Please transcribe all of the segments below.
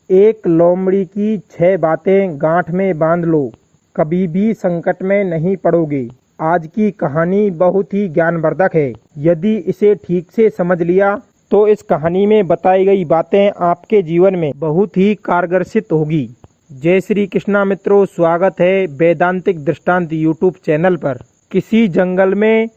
एक लोमड़ी की 6 बातें गांठ में बांध लो, कभी भी संकट में नहीं पड़ोगे। आज की कहानी बहुत ही ज्ञानवर्धक है। यदि इसे ठीक से समझ लिया तो इस कहानी में बताई गई बातें आपके जीवन में बहुत ही कारगर सिद्ध होगी। जय श्री कृष्णा मित्रों, स्वागत है वेदांतिक दृष्टांत यूट्यूब चैनल पर। किसी जंगल में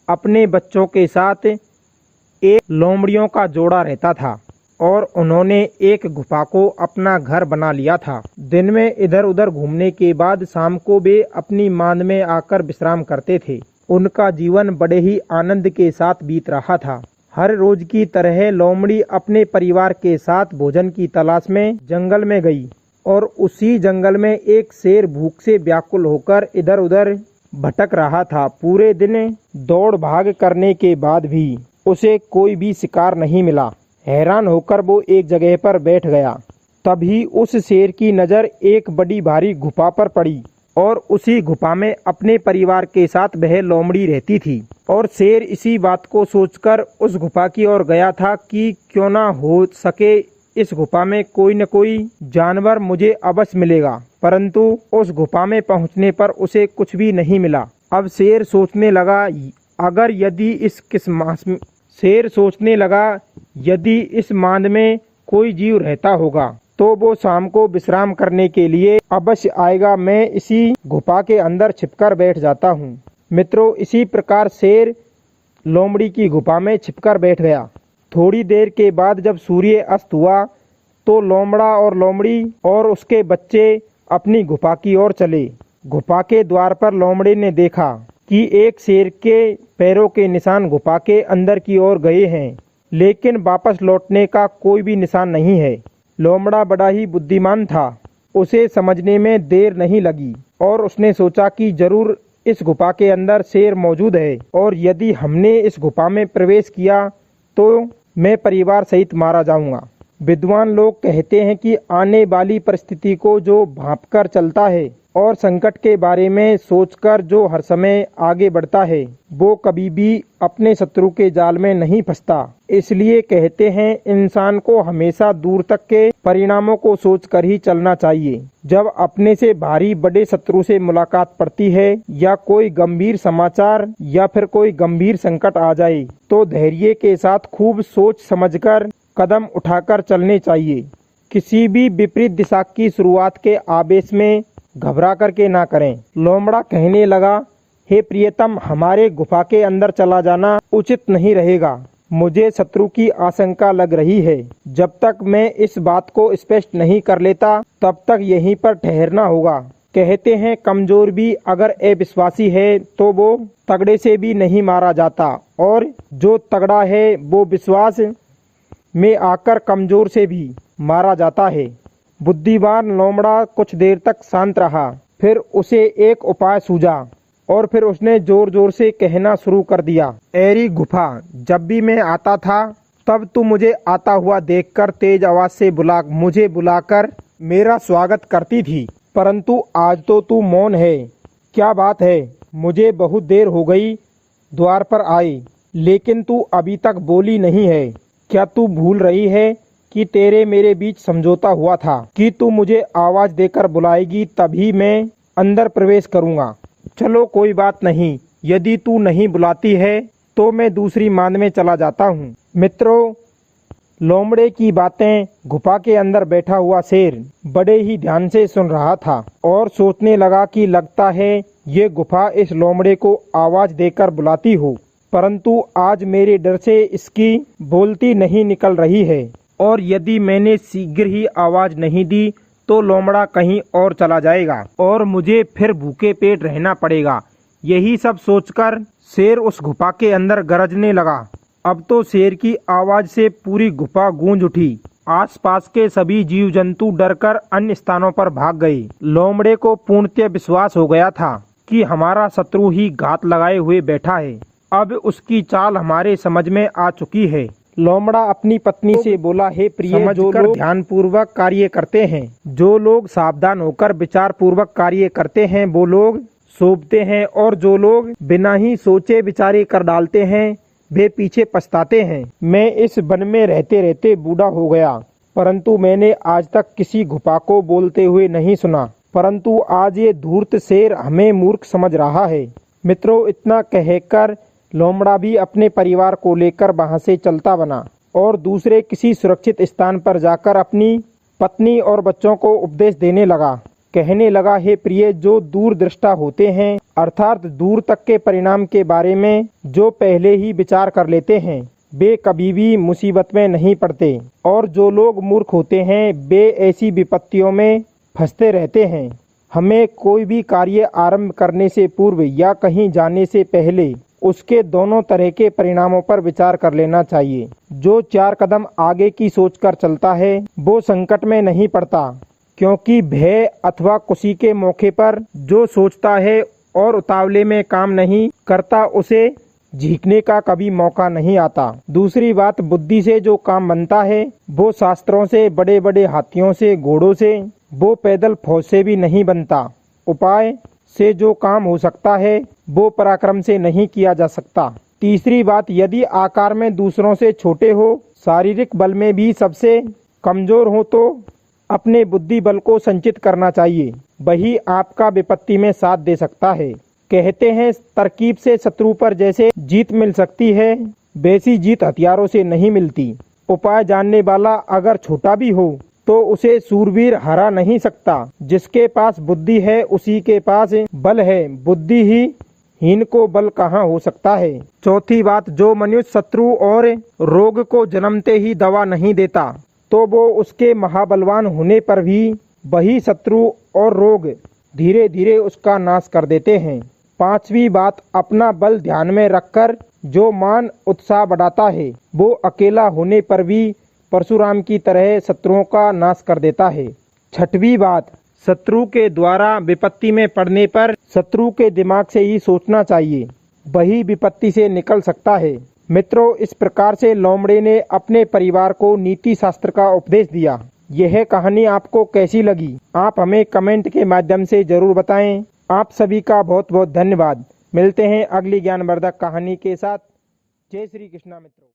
अपने बच्चों के साथ एक लोमड़ियों का जोड़ा रहता था और उन्होंने एक गुफा को अपना घर बना लिया था। दिन में इधर उधर घूमने के बाद शाम को वे अपनी मांद में आकर विश्राम करते थे। उनका जीवन बड़े ही आनंद के साथ बीत रहा था। हर रोज की तरह लोमड़ी अपने परिवार के साथ भोजन की तलाश में जंगल में गई और उसी जंगल में एक शेर भूख से व्याकुल होकर इधर उधर भटक रहा था। पूरे दिन दौड़ भाग करने के बाद भी उसे कोई भी शिकार नहीं मिला। हैरान होकर वो एक जगह पर बैठ गया। तभी उस शेर की नज़र एक बड़ी भारी गुफा पर पड़ी और उसी गुफा में अपने परिवार के साथ वह लोमड़ी रहती थी। और शेर इसी बात को सोचकर उस गुफा की ओर गया था कि क्यों ना हो सके इस गुफा में कोई न कोई जानवर मुझे अवश्य मिलेगा। परंतु उस गुफा में पहुंचने पर उसे कुछ भी नहीं मिला। अब शेर सोचने लगा यदि इस मांद में कोई जीव रहता होगा तो वो शाम को विश्राम करने के लिए अवश्य आएगा। मैं इसी गुफा के अंदर छिपकर बैठ जाता हूँ। मित्रों, इसी प्रकार शेर लोमड़ी की गुफा में छिपकर बैठ गया। थोड़ी देर के बाद जब सूर्य अस्त हुआ तो लोमड़ा और लोमड़ी और उसके बच्चे अपनी गुफा की ओर चले। गुफा के द्वार पर लोमड़ी ने देखा कि एक शेर के पैरों के निशान गुफा के अंदर की ओर गए हैं, लेकिन वापस लौटने का कोई भी निशान नहीं है। लोमड़ा बड़ा ही बुद्धिमान था, उसे समझने में देर नहीं लगी और उसने सोचा कि जरूर इस गुफा के अंदर शेर मौजूद है और यदि हमने इस गुफा में प्रवेश किया तो मैं परिवार सहित मारा जाऊंगा। विद्वान लोग कहते हैं कि आने वाली परिस्थिति को जो भांपकर चलता है और संकट के बारे में सोचकर जो हर समय आगे बढ़ता है वो कभी भी अपने शत्रु के जाल में नहीं फंसता। इसलिए कहते हैं इंसान को हमेशा दूर तक के परिणामों को सोचकर ही चलना चाहिए। जब अपने से भारी बड़े शत्रु से मुलाकात पड़ती है या कोई गंभीर समाचार या फिर कोई गंभीर संकट आ जाए तो धैर्य के साथ खूब सोच समझकर कदम उठाकर चलने चाहिए। किसी भी विपरीत दिशा की शुरुआत के आवेश में घबरा करके ना करें। लोमड़ा कहने लगा, हे प्रियतम, हमारे गुफा के अंदर चला जाना उचित नहीं रहेगा। मुझे शत्रु की आशंका लग रही है। जब तक मैं इस बात को स्पष्ट नहीं कर लेता तब तक यहीं पर ठहरना होगा। कहते हैं कमजोर भी अगर अविश्वासी है तो वो तगड़े से भी नहीं मारा जाता और जो तगड़ा है वो विश्वास में आकर कमजोर से भी मारा जाता है। बुद्धिमान लोमड़ा कुछ देर तक शांत रहा, फिर उसे एक उपाय सूझा और फिर उसने जोर जोर से कहना शुरू कर दिया, ऐरी गुफा, जब भी मैं आता था तब तू मुझे आता हुआ देखकर तेज आवाज से मुझे बुलाकर मेरा स्वागत करती थी, परंतु आज तो तू मौन है। क्या बात है? मुझे बहुत देर हो गई द्वार पर आए, लेकिन तू अभी तक बोली नहीं है। क्या तू भूल रही है कि तेरे मेरे बीच समझौता हुआ था कि तू मुझे आवाज देकर बुलाएगी तभी मैं अंदर प्रवेश करूंगा। चलो कोई बात नहीं, यदि तू नहीं बुलाती है तो मैं दूसरी मांद में चला जाता हूँ। मित्रों, लोमड़े की बातें गुफा के अंदर बैठा हुआ शेर बड़े ही ध्यान से सुन रहा था और सोचने लगा कि लगता है ये गुफा इस लोमड़े को आवाज देकर बुलाती हो, परंतु आज मेरे डर से इसकी बोलती नहीं निकल रही है और यदि मैंने शीघ्र ही आवाज नहीं दी तो लोमड़ा कहीं और चला जाएगा और मुझे फिर भूखे पेट रहना पड़ेगा। यही सब सोचकर शेर उस गुफा के अंदर गरजने लगा। अब तो शेर की आवाज से पूरी गुफा गूंज उठी। आसपास के सभी जीव जंतु डरकर अन्य स्थानों पर भाग गए। लोमड़े को पूर्णतः विश्वास हो गया था कि हमारा शत्रु ही घात लगाए हुए बैठा है। अब उसकी चाल हमारे समझ में आ चुकी है। लोमड़ा अपनी पत्नी से बोला, हे प्रिय, जो लोग ध्यान पूर्वक कार्य करते हैं, जो लोग सावधान होकर विचार पूर्वक कार्य करते हैं वो लोग शोभते हैं और जो लोग बिना ही सोचे विचारे कर डालते हैं वे पीछे पछताते हैं। मैं इस वन में रहते रहते बूढ़ा हो गया। परंतु मैंने आज तक किसी घुपा को बोलते हुए नहीं सुना, परंतु आज ये धूर्त शेर हमें मूर्ख समझ रहा है। मित्रों, इतना कहकर लोमड़ा भी अपने परिवार को लेकर वहां से चलता बना और दूसरे किसी सुरक्षित स्थान पर जाकर अपनी पत्नी और बच्चों को उपदेश देने लगा। कहने लगा, हे प्रिय, जो दूरदृष्टा होते हैं, अर्थात दूर तक के परिणाम के बारे में जो पहले ही विचार कर लेते हैं, वे कभी भी मुसीबत में नहीं पड़ते, और जो लोग मूर्ख होते हैं वे ऐसी विपत्तियों में फंसते रहते हैं। हमें कोई भी कार्य आरंभ करने से पूर्व या कहीं जाने से पहले उसके दोनों तरह के परिणामों पर विचार कर लेना चाहिए। जो 4 कदम आगे की सोचकर चलता है वो संकट में नहीं पड़ता, क्योंकि भय अथवा खुशी के मौके पर जो सोचता है और उतावले में काम नहीं करता, उसे झीकने का कभी मौका नहीं आता। दूसरी बात, बुद्धि से जो काम बनता है वो शास्त्रों से, बड़े बड़े हाथियों से, घोड़ों से, वो पैदल फौज से भी नहीं बनता। उपाय से जो काम हो सकता है वो पराक्रम से नहीं किया जा सकता। तीसरी बात, यदि आकार में दूसरों से छोटे हो, शारीरिक बल में भी सबसे कमजोर हो, तो अपने बुद्धि बल को संचित करना चाहिए, वही आपका विपत्ति में साथ दे सकता है। कहते हैं, तरकीब से शत्रु पर जैसे जीत मिल सकती है, वैसी जीत हथियारों से नहीं मिलती। उपाय जानने वाला अगर छोटा भी हो तो उसे सूरवीर हरा नहीं सकता। जिसके पास बुद्धि है उसी के पास बल है, बुद्धि ही हीन को बल कहाँ हो सकता है। चौथी बात, जो मनुष्य शत्रु और रोग को जन्मते ही दवा नहीं देता, तो वो उसके महाबलवान होने पर भी वही शत्रु और रोग धीरे धीरे उसका नाश कर देते हैं। पांचवी बात, अपना बल ध्यान में रखकर जो मान उत्साह बढ़ाता है वो अकेला होने पर भी परशुराम की तरह शत्रुओं का नाश कर देता है। छठवीं बात, शत्रु के द्वारा विपत्ति में पड़ने पर शत्रु के दिमाग से ही सोचना चाहिए, वही विपत्ति से निकल सकता है। मित्रों, इस प्रकार से लोमड़े ने अपने परिवार को नीति शास्त्र का उपदेश दिया। यह कहानी आपको कैसी लगी, आप हमें कमेंट के माध्यम से जरूर बताएं। आप सभी का बहुत बहुत धन्यवाद। मिलते हैं अगली ज्ञानवर्धक कहानी के साथ। जय श्री कृष्णा मित्रों।